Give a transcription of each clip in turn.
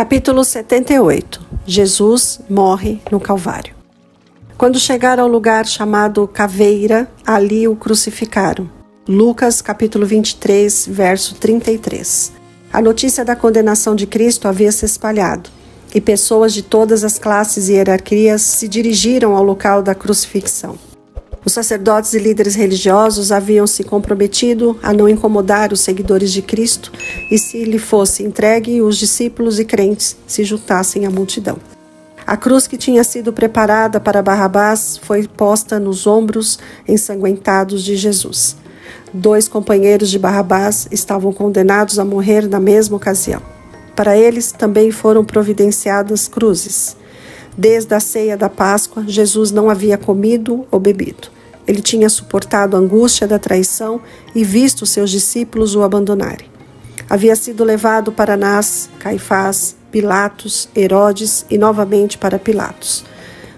Capítulo 78. Jesus morre no Calvário. Quando chegaram ao lugar chamado Caveira, ali o crucificaram. Lucas, capítulo 23, verso 33. A notícia da condenação de Cristo havia se espalhado, e pessoas de todas as classes e hierarquias se dirigiram ao local da crucifixão. Os sacerdotes e líderes religiosos haviam se comprometido a não incomodar os seguidores de Cristo e, se lhe fosse entregue, os discípulos e crentes se juntassem à multidão. A cruz que tinha sido preparada para Barrabás foi posta nos ombros ensanguentados de Jesus. 2 companheiros de Barrabás estavam condenados a morrer na mesma ocasião. Para eles também foram providenciadas cruzes. Desde a ceia da Páscoa, Jesus não havia comido ou bebido. Ele tinha suportado a angústia da traição e visto seus discípulos o abandonarem. Havia sido levado para Anás, Caifás, Pilatos, Herodes e novamente para Pilatos.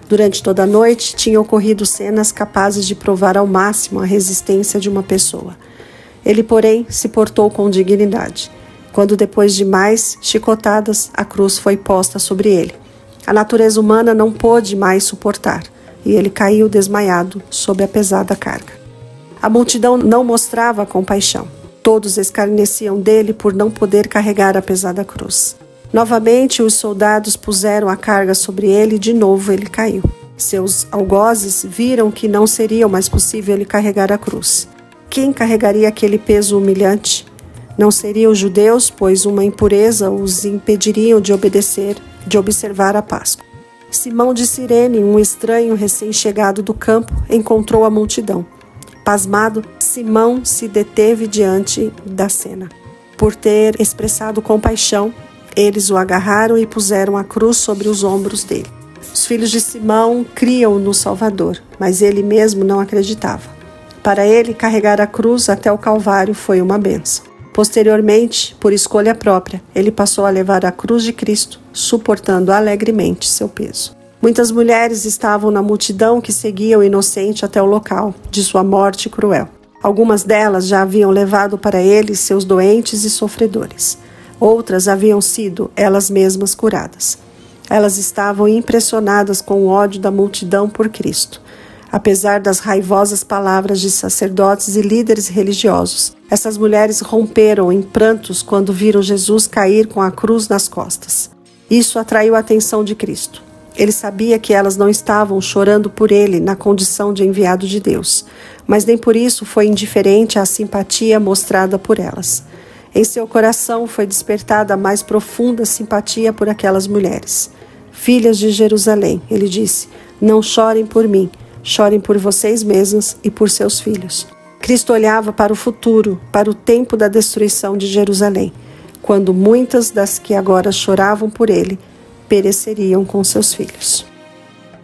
Durante toda a noite, tinham ocorrido cenas capazes de provar ao máximo a resistência de uma pessoa. Ele, porém, se portou com dignidade. Quando, depois de mais chicotadas, a cruz foi posta sobre ele. A natureza humana não pôde mais suportar, e ele caiu desmaiado sob a pesada carga. A multidão não mostrava compaixão. Todos escarneciam dele por não poder carregar a pesada cruz. Novamente, os soldados puseram a carga sobre ele e de novo ele caiu. Seus algozes viram que não seria mais possível ele carregar a cruz. Quem carregaria aquele peso humilhante? Não seriam os judeus, pois uma impureza os impediriam de observar a Páscoa. Simão de Cirene, um estranho recém-chegado do campo, encontrou a multidão. Pasmado, Simão se deteve diante da cena. Por ter expressado compaixão, eles o agarraram e puseram a cruz sobre os ombros dele. Os filhos de Simão criam no Salvador, mas ele mesmo não acreditava. Para ele, carregar a cruz até o Calvário foi uma bênção. Posteriormente, por escolha própria, ele passou a levar a cruz de Cristo, suportando alegremente seu peso. Muitas mulheres estavam na multidão que seguia o inocente até o local de sua morte cruel. Algumas delas já haviam levado para ele seus doentes e sofredores. Outras haviam sido elas mesmas curadas. Elas estavam impressionadas com o ódio da multidão por Cristo. Apesar das raivosas palavras de sacerdotes e líderes religiosos, essas mulheres romperam em prantos quando viram Jesus cair com a cruz nas costas. Isso atraiu a atenção de Cristo. Ele sabia que elas não estavam chorando por ele na condição de enviado de Deus, mas nem por isso foi indiferente à simpatia mostrada por elas. Em seu coração foi despertada a mais profunda simpatia por aquelas mulheres. Filhas de Jerusalém, ele disse, não chorem por mim, chorem por vocês mesmas e por seus filhos. Cristo olhava para o futuro, para o tempo da destruição de Jerusalém, quando muitas das que agora choravam por ele pereceriam com seus filhos.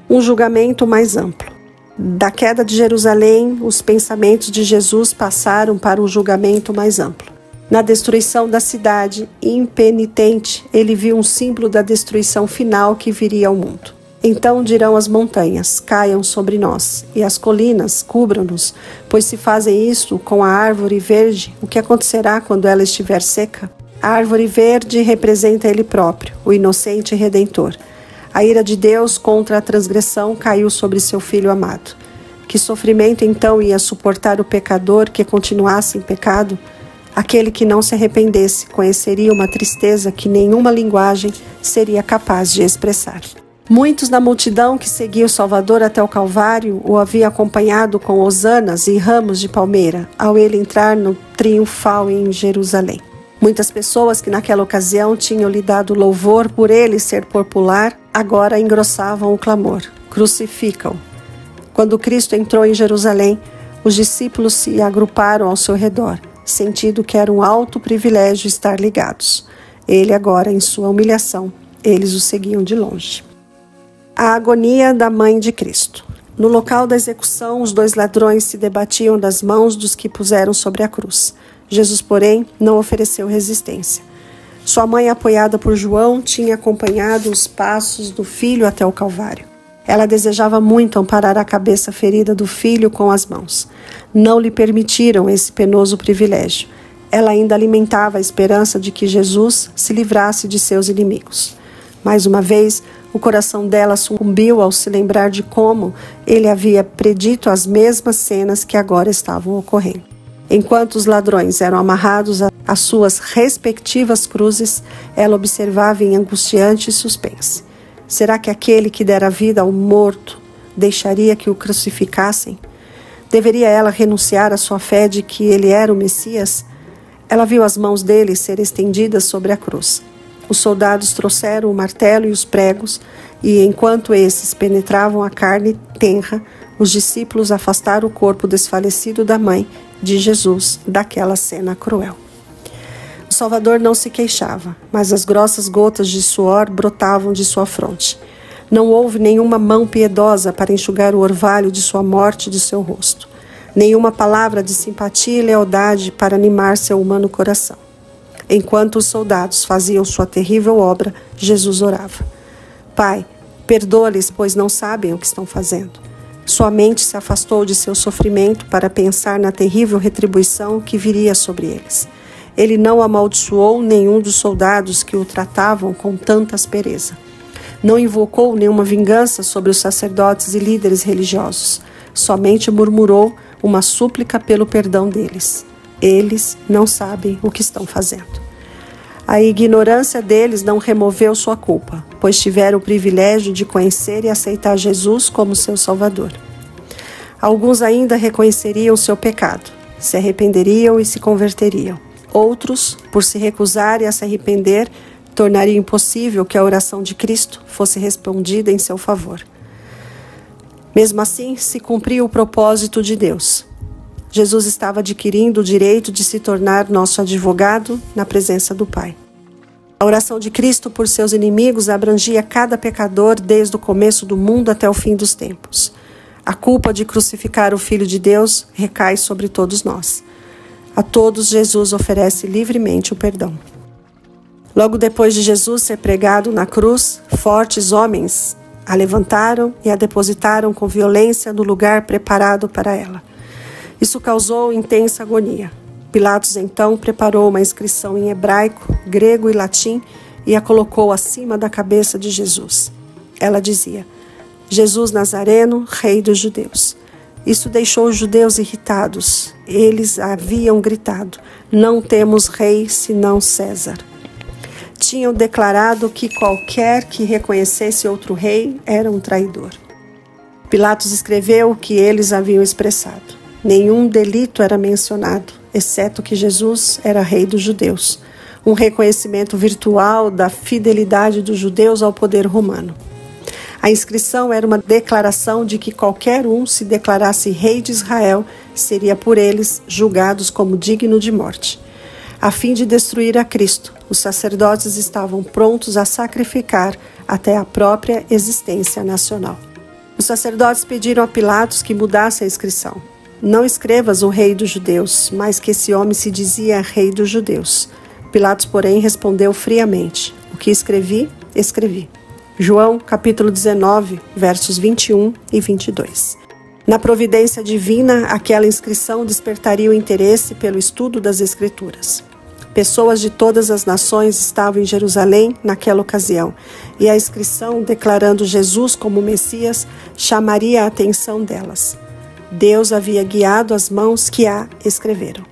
Um julgamento mais amplo. Da queda de Jerusalém, os pensamentos de Jesus passaram para um julgamento mais amplo. Na destruição da cidade, impenitente, ele viu um símbolo da destruição final que viria ao mundo. Então dirão as montanhas, caiam sobre nós, e as colinas, cubram-nos, pois se fazem isso com a árvore verde, o que acontecerá quando ela estiver seca? A árvore verde representa ele próprio, o inocente Redentor. A ira de Deus contra a transgressão caiu sobre seu Filho amado. Que sofrimento então ia suportar o pecador que continuasse em pecado? Aquele que não se arrependesse conheceria uma tristeza que nenhuma linguagem seria capaz de expressar. Muitos na multidão que seguia o Salvador até o Calvário o haviam acompanhado com hosanas e ramos de palmeira ao ele entrar no triunfal em Jerusalém. Muitas pessoas que naquela ocasião tinham lhe dado louvor por ele ser popular, agora engrossavam o clamor: crucificam. Quando Cristo entrou em Jerusalém, os discípulos se agruparam ao seu redor, sentindo que era um alto privilégio estar ligados. Ele agora, em sua humilhação, eles o seguiam de longe. A agonia da mãe de Cristo. No local da execução, os 2 ladrões se debatiam das mãos dos que puseram sobre a cruz. Jesus, porém, não ofereceu resistência. Sua mãe, apoiada por João, tinha acompanhado os passos do filho até o Calvário. Ela desejava muito amparar a cabeça ferida do filho com as mãos. Não lhe permitiram esse penoso privilégio. ela ainda alimentava a esperança de que Jesus se livrasse de seus inimigos. Mais uma vez, o coração dela sucumbiu ao se lembrar de como ele havia predito as mesmas cenas que agora estavam ocorrendo. Enquanto os ladrões eram amarrados às suas respectivas cruzes, ela observava em angustiante suspense. Será que aquele que dera vida ao morto deixaria que o crucificassem? Deveria ela renunciar à sua fé de que ele era o Messias? Ela viu as mãos dele serem estendidas sobre a cruz. Os soldados trouxeram o martelo e os pregos, e enquanto esses penetravam a carne tenra, os discípulos afastaram o corpo desfalecido da mãe de Jesus daquela cena cruel. O Salvador não se queixava, mas as grossas gotas de suor brotavam de sua fronte. Não houve nenhuma mão piedosa para enxugar o orvalho de sua morte de seu rosto. Nenhuma palavra de simpatia e lealdade para animar seu humano coração. Enquanto os soldados faziam sua terrível obra, Jesus orava. Pai, perdoa-lhes, pois não sabem o que estão fazendo. Sua mente se afastou de seu sofrimento para pensar na terrível retribuição que viria sobre eles. Ele não amaldiçoou nenhum dos soldados que o tratavam com tanta aspereza. Não invocou nenhuma vingança sobre os sacerdotes e líderes religiosos. Somente murmurou uma súplica pelo perdão deles. Eles não sabem o que estão fazendo. A ignorância deles não removeu sua culpa, pois tiveram o privilégio de conhecer e aceitar Jesus como seu Salvador. Alguns ainda reconheceriam seu pecado, se arrependeriam e se converteriam. Outros, por se recusarem a se arrepender, tornariam impossível que a oração de Cristo fosse respondida em seu favor. Mesmo assim, se cumpriu o propósito de Deus. Jesus estava adquirindo o direito de se tornar nosso advogado na presença do Pai. A oração de Cristo por seus inimigos abrangia cada pecador desde o começo do mundo até o fim dos tempos. A culpa de crucificar o Filho de Deus recai sobre todos nós. A todos Jesus oferece livremente o perdão. Logo depois de Jesus ser pregado na cruz, fortes homens a levantaram e a depositaram com violência no lugar preparado para ela. Isso causou intensa agonia. Pilatos então preparou uma inscrição em hebraico, grego e latim e a colocou acima da cabeça de Jesus. Ela dizia: Jesus Nazareno, Rei dos Judeus. Isso deixou os judeus irritados. Eles haviam gritado: não temos rei senão César. Tinham declarado que qualquer que reconhecesse outro rei era um traidor. Pilatos escreveu o que eles haviam expressado. Nenhum delito era mencionado, exceto que Jesus era rei dos judeus, um reconhecimento virtual da fidelidade dos judeus ao poder romano. A inscrição era uma declaração de que qualquer um se declarasse rei de Israel seria por eles julgados como digno de morte. A fim de destruir a Cristo, os sacerdotes estavam prontos a sacrificar até a própria existência nacional. Os sacerdotes pediram a Pilatos que mudasse a inscrição. Não escrevas o rei dos judeus, mas que esse homem se dizia rei dos judeus. Pilatos, porém, respondeu friamente: o que escrevi, escrevi. João, capítulo 19, versos 21 e 22. Na providência divina, aquela inscrição despertaria o interesse pelo estudo das Escrituras. Pessoas de todas as nações estavam em Jerusalém naquela ocasião, e a inscrição declarando Jesus como Messias chamaria a atenção delas. Deus havia guiado as mãos que a escreveram.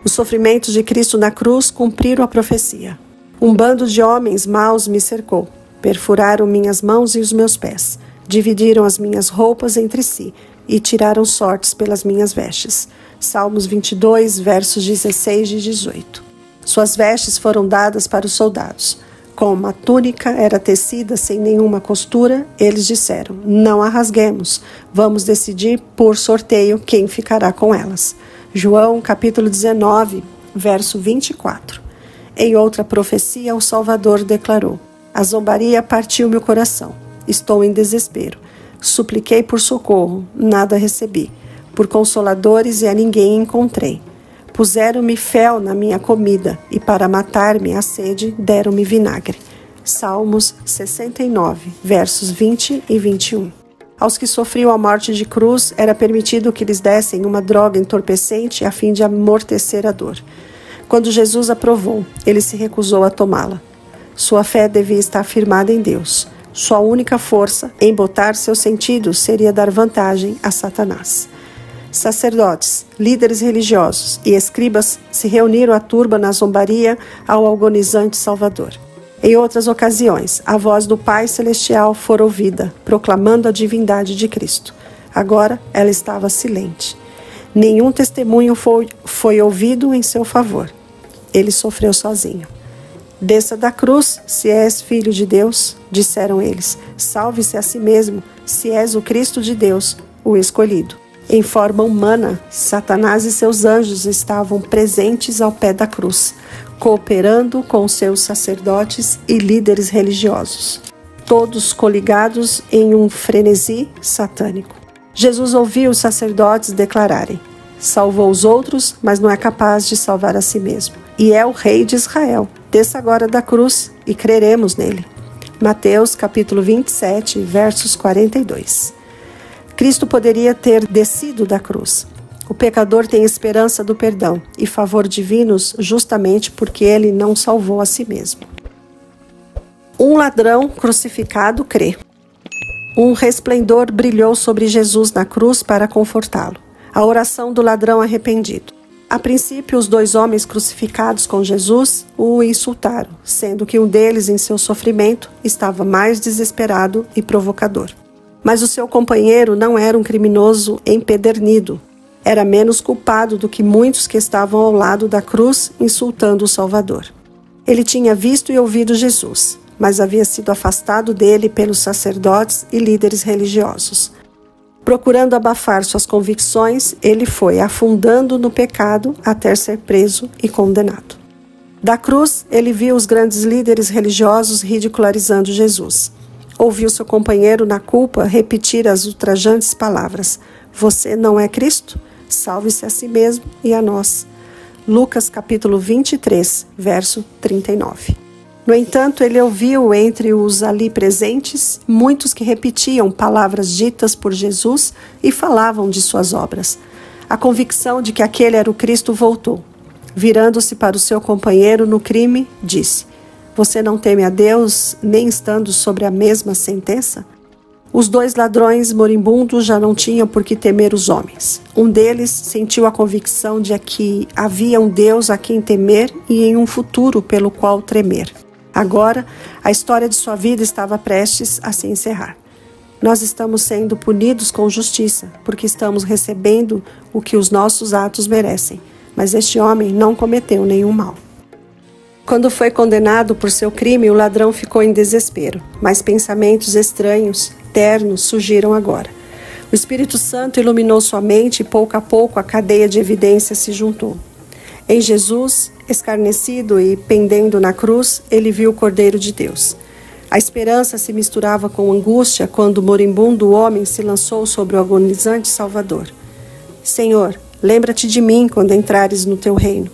Os sofrimentos de Cristo na cruz cumpriram a profecia. Um bando de homens maus me cercou. Perfuraram minhas mãos e os meus pés. Dividiram as minhas roupas entre si e tiraram sortes pelas minhas vestes. Salmos 22, versos 16 e 18. Suas vestes foram dadas para os soldados. Como a túnica era tecida sem nenhuma costura, eles disseram: não a rasguemos, vamos decidir por sorteio quem ficará com elas. João capítulo 19, verso 24. Em outra profecia, o Salvador declarou: a zombaria partiu meu coração, estou em desespero. Supliquei por socorro, nada recebi. Por consoladores e a ninguém encontrei. Puseram-me fel na minha comida, e para matar-me a sede, deram-me vinagre. Salmos 69, versos 20 e 21. Aos que sofriam a morte de cruz, era permitido que lhes dessem uma droga entorpecente a fim de amortecer a dor. Quando Jesus a provou, ele se recusou a tomá-la. Sua fé devia estar firmada em Deus. Sua única força em botar seus sentidos seria dar vantagem a Satanás. Sacerdotes, líderes religiosos e escribas se reuniram à turba na zombaria ao agonizante Salvador. Em outras ocasiões, a voz do Pai Celestial fora ouvida, proclamando a divindade de Cristo. Agora, ela estava silente. Nenhum testemunho foi ouvido em seu favor. Ele sofreu sozinho. Desça da cruz, se és filho de Deus, disseram eles. Salve-se a si mesmo, se és o Cristo de Deus, o escolhido. Em forma humana, Satanás e seus anjos estavam presentes ao pé da cruz, cooperando com seus sacerdotes e líderes religiosos, todos coligados em um frenesi satânico. Jesus ouviu os sacerdotes declararem: salvou os outros, mas não é capaz de salvar a si mesmo. E é o Rei de Israel. Desça agora da cruz e creremos nele. Mateus capítulo 27, versos 42. Cristo poderia ter descido da cruz. O pecador tem esperança do perdão e favor divinos justamente porque ele não salvou a si mesmo. Um ladrão crucificado crê. Um resplendor brilhou sobre Jesus na cruz para confortá-lo. A oração do ladrão arrependido. A princípio, os dois homens crucificados com Jesus o insultaram, sendo que um deles, em seu sofrimento, estava mais desesperado e provocador. Mas o seu companheiro não era um criminoso empedernido. Era menos culpado do que muitos que estavam ao lado da cruz insultando o Salvador. Ele tinha visto e ouvido Jesus, mas havia sido afastado dele pelos sacerdotes e líderes religiosos. Procurando abafar suas convicções, ele foi afundando no pecado até ser preso e condenado. Da cruz, ele viu os grandes líderes religiosos ridicularizando Jesus. Ouviu seu companheiro na culpa repetir as ultrajantes palavras: você não é Cristo? Salve-se a si mesmo e a nós. Lucas capítulo 23, verso 39. No entanto, ele ouviu entre os ali presentes muitos que repetiam palavras ditas por Jesus e falavam de suas obras. A convicção de que aquele era o Cristo voltou. Virando-se para o seu companheiro no crime, disse: você não teme a Deus, nem estando sobre a mesma sentença? Os dois ladrões moribundos já não tinham por que temer os homens. Um deles sentiu a convicção de que havia um Deus a quem temer e em um futuro pelo qual tremer. Agora, a história de sua vida estava prestes a se encerrar. Nós estamos sendo punidos com justiça, porque estamos recebendo o que os nossos atos merecem. Mas este homem não cometeu nenhum mal. Quando foi condenado por seu crime, o ladrão ficou em desespero, mas pensamentos estranhos, ternos, surgiram agora. O Espírito Santo iluminou sua mente e pouco a pouco a cadeia de evidências se juntou. Em Jesus, escarnecido e pendendo na cruz, ele viu o Cordeiro de Deus. A esperança se misturava com angústia quando o moribundo homem se lançou sobre o agonizante Salvador. Senhor, lembra-te de mim quando entrares no teu reino.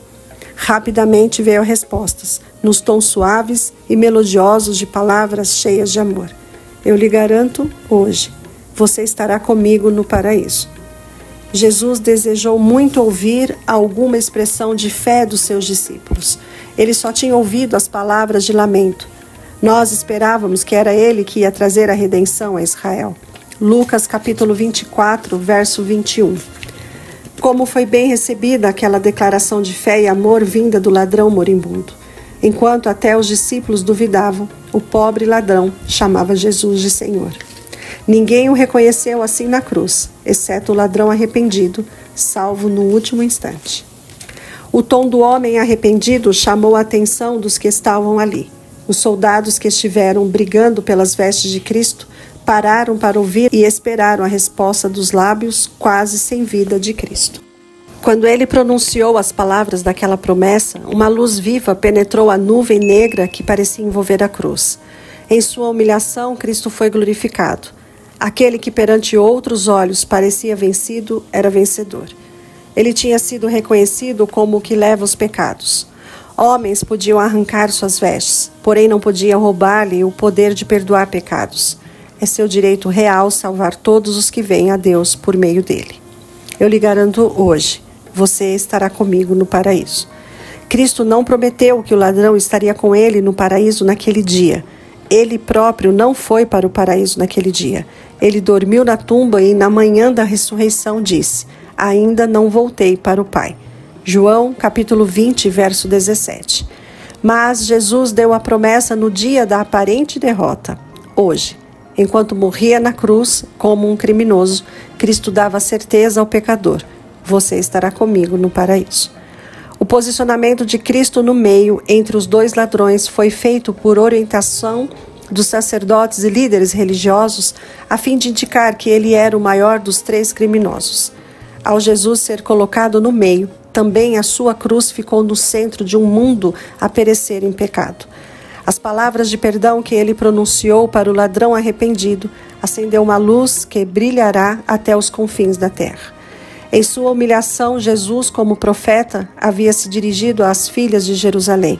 Rapidamente veio respostas, nos tons suaves e melodiosos de palavras cheias de amor. Eu lhe garanto, hoje, você estará comigo no paraíso. Jesus desejou muito ouvir alguma expressão de fé dos seus discípulos. Ele só tinha ouvido as palavras de lamento. Nós esperávamos que era ele que ia trazer a redenção a Israel. Lucas capítulo 24, verso 21. Como foi bem recebida aquela declaração de fé e amor vinda do ladrão moribundo. Enquanto até os discípulos duvidavam, o pobre ladrão chamava Jesus de Senhor. Ninguém o reconheceu assim na cruz, exceto o ladrão arrependido, salvo no último instante. O tom do homem arrependido chamou a atenção dos que estavam ali. Os soldados que estiveram brigando pelas vestes de Cristo pararam para ouvir e esperaram a resposta dos lábios quase sem vida de Cristo. Quando ele pronunciou as palavras daquela promessa, uma luz viva penetrou a nuvem negra que parecia envolver a cruz. Em sua humilhação, Cristo foi glorificado. Aquele que perante outros olhos parecia vencido, era vencedor. Ele tinha sido reconhecido como o que leva os pecados. Homens podiam arrancar suas vestes, porém não podiam roubar-lhe o poder de perdoar pecados. É seu direito real salvar todos os que vêm a Deus por meio dele. Eu lhe garanto hoje, você estará comigo no paraíso. Cristo não prometeu que o ladrão estaria com ele no paraíso naquele dia. Ele próprio não foi para o paraíso naquele dia. Ele dormiu na tumba e na manhã da ressurreição disse: ainda não voltei para o Pai. João, capítulo 20, verso 17. Mas Jesus deu a promessa no dia da aparente derrota. Hoje, enquanto morria na cruz como um criminoso, Cristo dava certeza ao pecador: você estará comigo no paraíso. O posicionamento de Cristo no meio entre os dois ladrões foi feito por orientação dos sacerdotes e líderes religiosos, a fim de indicar que ele era o maior dos três criminosos. Ao Jesus ser colocado no meio, também a sua cruz ficou no centro de um mundo a perecer em pecado. As palavras de perdão que ele pronunciou para o ladrão arrependido acendeu uma luz que brilhará até os confins da terra. Em sua humilhação, Jesus, como profeta, havia se dirigido às filhas de Jerusalém.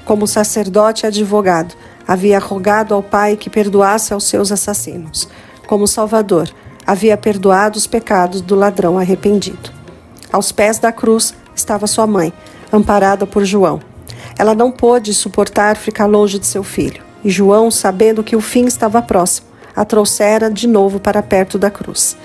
Como sacerdote e advogado, havia rogado ao Pai que perdoasse aos seus assassinos. Como Salvador, havia perdoado os pecados do ladrão arrependido. Aos pés da cruz estava sua mãe, amparada por João. Ela não pôde suportar ficar longe de seu filho, e João, sabendo que o fim estava próximo, a trouxera de novo para perto da cruz.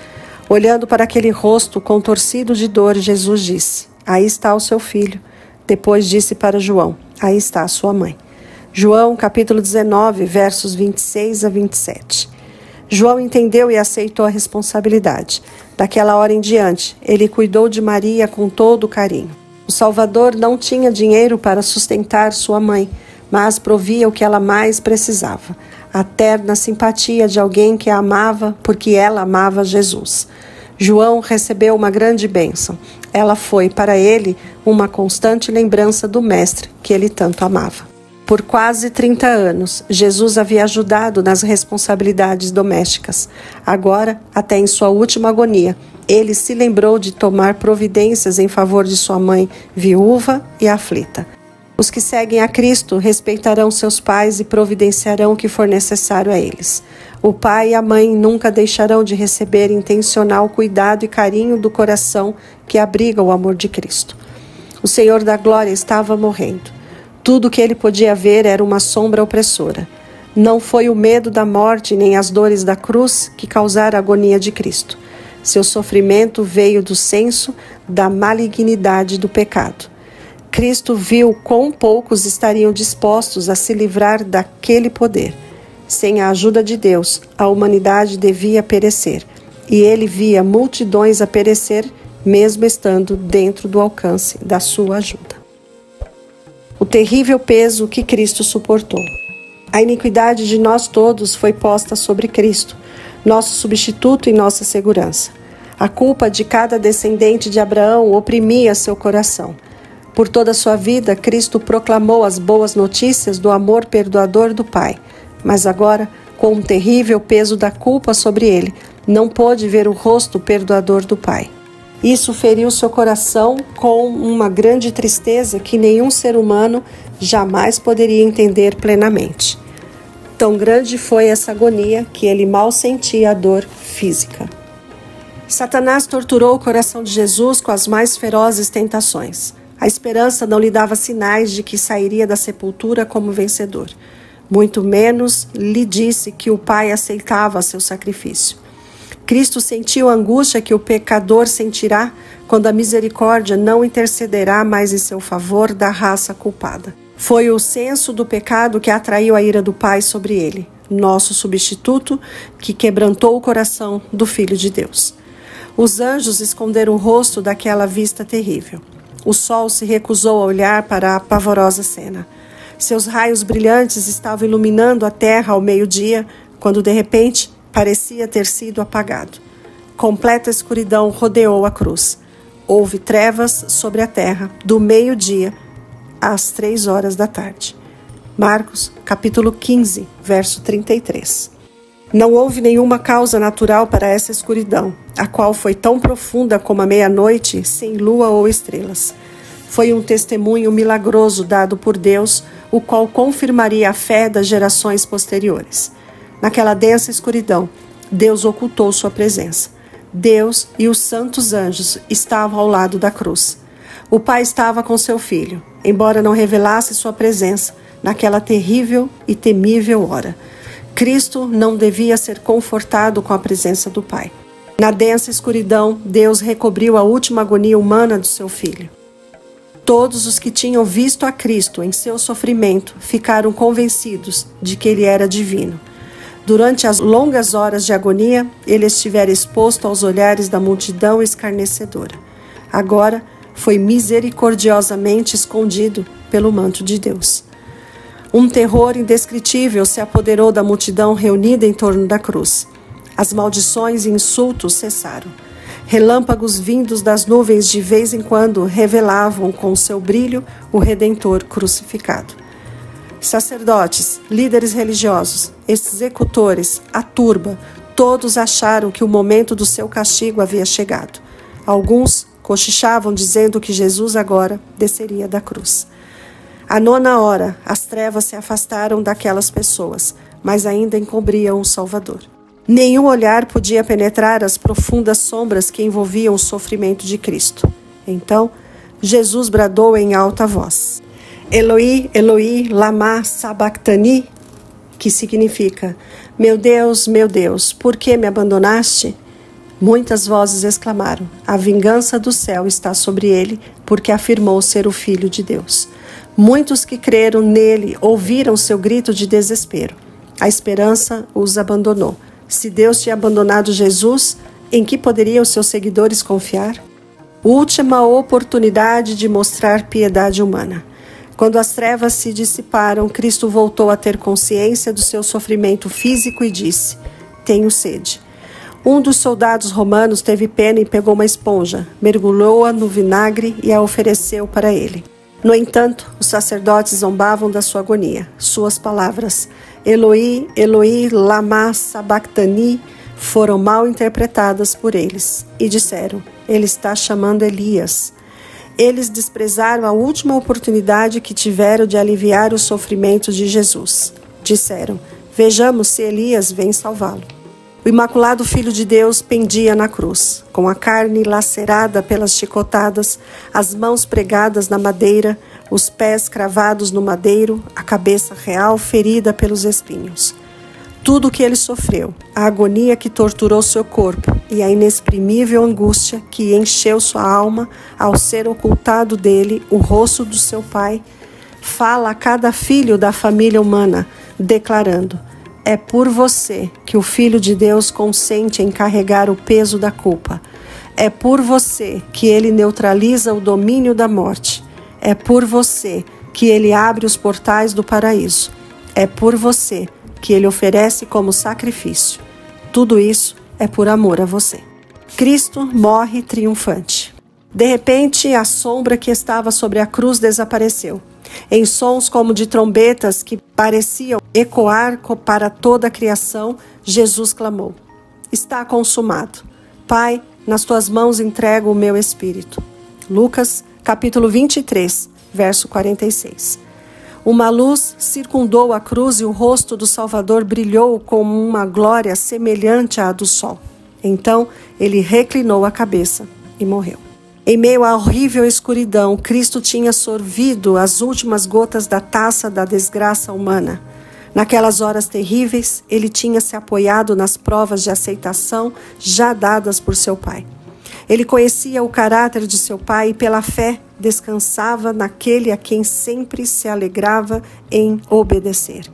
Olhando para aquele rosto contorcido de dor, Jesus disse: aí está o seu filho. Depois disse para João: aí está a sua mãe. João, capítulo 19, versos 26 a 27. João entendeu e aceitou a responsabilidade. Daquela hora em diante, ele cuidou de Maria com todo o carinho. O Salvador não tinha dinheiro para sustentar sua mãe, mas provia o que ela mais precisava: a terna simpatia de alguém que a amava porque ela amava Jesus. João recebeu uma grande bênção. Ela foi para ele uma constante lembrança do Mestre que ele tanto amava. Por quase 30 anos, Jesus havia ajudado nas responsabilidades domésticas. Agora, até em sua última agonia, ele se lembrou de tomar providências em favor de sua mãe, viúva e aflita. Os que seguem a Cristo respeitarão seus pais e providenciarão o que for necessário a eles. O pai e a mãe nunca deixarão de receber intencional cuidado e carinho do coração que abriga o amor de Cristo. O Senhor da Glória estava morrendo. Tudo o que ele podia ver era uma sombra opressora. Não foi o medo da morte nem as dores da cruz que causaram a agonia de Cristo. Seu sofrimento veio do senso da malignidade do pecado. Cristo viu quão poucos estariam dispostos a se livrar daquele poder. Sem a ajuda de Deus, a humanidade devia perecer, e ele via multidões a perecer, mesmo estando dentro do alcance da sua ajuda. O terrível peso que Cristo suportou. A iniquidade de nós todos foi posta sobre Cristo, nosso substituto e nossa segurança. A culpa de cada descendente de Abraão oprimia seu coração. Por toda a sua vida, Cristo proclamou as boas notícias do amor perdoador do Pai. Mas agora, com um terrível peso da culpa sobre ele, não pôde ver o rosto perdoador do Pai. Isso feriu seu coração com uma grande tristeza que nenhum ser humano jamais poderia entender plenamente. Tão grande foi essa agonia que ele mal sentia a dor física. Satanás torturou o coração de Jesus com as mais ferozes tentações. A esperança não lhe dava sinais de que sairia da sepultura como vencedor. Muito menos lhe disse que o Pai aceitava seu sacrifício. Cristo sentiu a angústia que o pecador sentirá quando a misericórdia não intercederá mais em seu favor da raça culpada. Foi o senso do pecado que atraiu a ira do Pai sobre ele, nosso substituto, que quebrantou o coração do Filho de Deus. Os anjos esconderam o rosto daquela vista terrível. O sol se recusou a olhar para a pavorosa cena. Seus raios brilhantes estavam iluminando a terra ao meio-dia, quando de repente parecia ter sido apagado. Completa escuridão rodeou a cruz. Houve trevas sobre a terra, do meio-dia às 3 da tarde. Marcos, capítulo 15, verso 33. Não houve nenhuma causa natural para essa escuridão, a qual foi tão profunda como a meia-noite, sem lua ou estrelas. Foi um testemunho milagroso dado por Deus, o qual confirmaria a fé das gerações posteriores. Naquela densa escuridão, Deus ocultou sua presença. Deus e os santos anjos estavam ao lado da cruz. O Pai estava com seu Filho, embora não revelasse sua presença naquela terrível e temível hora. Cristo não devia ser confortado com a presença do Pai. Na densa escuridão, Deus recobriu a última agonia humana do seu Filho. Todos os que tinham visto a Cristo em seu sofrimento ficaram convencidos de que ele era divino. Durante as longas horas de agonia, ele estivera exposto aos olhares da multidão escarnecedora. Agora, foi misericordiosamente escondido pelo manto de Deus. Um terror indescritível se apoderou da multidão reunida em torno da cruz. As maldições e insultos cessaram. Relâmpagos vindos das nuvens de vez em quando revelavam com seu brilho o Redentor crucificado. Sacerdotes, líderes religiosos, executores, a turba, todos acharam que o momento do seu castigo havia chegado. Alguns cochichavam dizendo que Jesus agora desceria da cruz. À 9ª hora, as trevas se afastaram daquelas pessoas, mas ainda encobriam o Salvador. Nenhum olhar podia penetrar as profundas sombras que envolviam o sofrimento de Cristo. Então, Jesus bradou em alta voz: Eloi, Eloi, lama sabachthani, que significa: meu Deus, por que me abandonaste? Muitas vozes exclamaram: a vingança do céu está sobre ele, porque afirmou ser o Filho de Deus. Muitos que creram nele ouviram seu grito de desespero. A esperança os abandonou. Se Deus tinha abandonado Jesus, em que poderiam seus seguidores confiar? Última oportunidade de mostrar piedade humana. Quando as trevas se dissiparam, Cristo voltou a ter consciência do seu sofrimento físico e disse: tenho sede. Um dos soldados romanos teve pena e pegou uma esponja, mergulhou-a no vinagre e a ofereceu para ele. No entanto, os sacerdotes zombavam da sua agonia. Suas palavras, Eloi, Eloi, lama sabachthani, foram mal interpretadas por eles e disseram: ele está chamando Elias. Eles desprezaram a última oportunidade que tiveram de aliviar o sofrimento de Jesus. Disseram: vejamos se Elias vem salvá-lo. O Imaculado Filho de Deus pendia na cruz, com a carne lacerada pelas chicotadas, as mãos pregadas na madeira, os pés cravados no madeiro, a cabeça real ferida pelos espinhos. Tudo o que ele sofreu, a agonia que torturou seu corpo e a inexprimível angústia que encheu sua alma ao ser ocultado dele o rosto do seu Pai, fala a cada filho da família humana, declarando: é por você que o Filho de Deus consente em carregar o peso da culpa. É por você que ele neutraliza o domínio da morte. É por você que ele abre os portais do paraíso. É por você que ele oferece como sacrifício. Tudo isso é por amor a você. Cristo morre triunfante. De repente, a sombra que estava sobre a cruz desapareceu. Em sons como de trombetas que pareciam ecoar para toda a criação, Jesus clamou: está consumado. Pai, nas tuas mãos entrego o meu espírito. Lucas, capítulo 23, verso 46. Uma luz circundou a cruz e o rosto do Salvador brilhou como uma glória semelhante à do sol. Então, ele reclinou a cabeça e morreu. Em meio à horrível escuridão, Cristo tinha sorvido as últimas gotas da taça da desgraça humana. Naquelas horas terríveis, ele tinha se apoiado nas provas de aceitação já dadas por seu Pai. Ele conhecia o caráter de seu Pai e, pela fé, descansava naquele a quem sempre se alegrava em obedecer.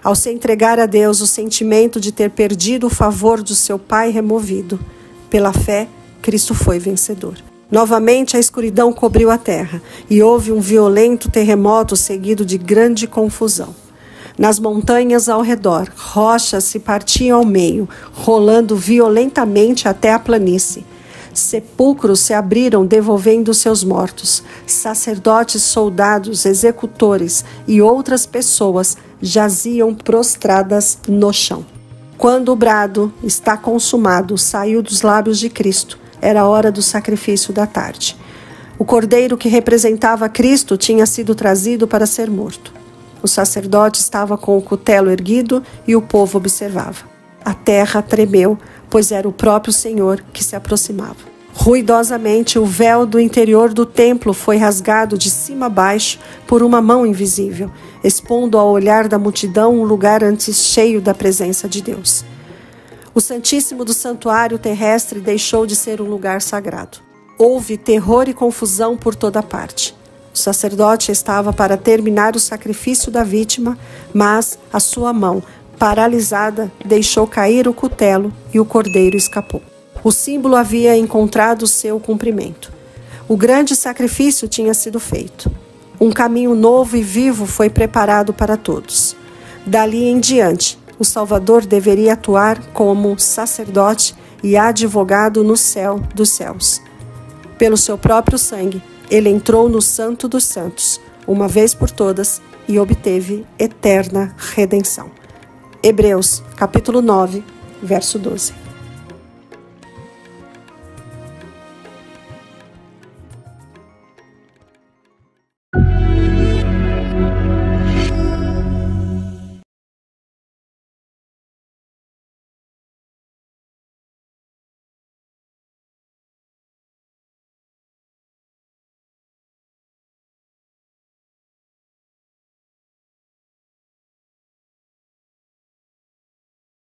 Ao se entregar a Deus, o sentimento de ter perdido o favor do seu Pai removido. Pela fé, Cristo foi vencedor. Novamente a escuridão cobriu a terra e houve um violento terremoto seguido de grande confusão. Nas montanhas ao redor, rochas se partiam ao meio, rolando violentamente até a planície. Sepulcros se abriram devolvendo seus mortos. Sacerdotes, soldados, executores e outras pessoas jaziam prostradas no chão. Quando o brado "está consumado" saiu dos lábios de Cristo, era a hora do sacrifício da tarde. O cordeiro que representava Cristo tinha sido trazido para ser morto. O sacerdote estava com o cutelo erguido e o povo observava. A terra tremeu, pois era o próprio Senhor que se aproximava. Ruidosamente, o véu do interior do templo foi rasgado de cima a baixo por uma mão invisível, expondo ao olhar da multidão um lugar antes cheio da presença de Deus. O Santíssimo do Santuário Terrestre deixou de ser um lugar sagrado. Houve terror e confusão por toda parte. O sacerdote estava para terminar o sacrifício da vítima, mas a sua mão, paralisada, deixou cair o cutelo e o cordeiro escapou. O símbolo havia encontrado seu cumprimento. O grande sacrifício tinha sido feito. Um caminho novo e vivo foi preparado para todos. Dali em diante, o Salvador deveria atuar como sacerdote e advogado no céu dos céus. Pelo seu próprio sangue, ele entrou no Santo dos Santos, uma vez por todas, e obteve eterna redenção. Hebreus, capítulo 9, verso 12.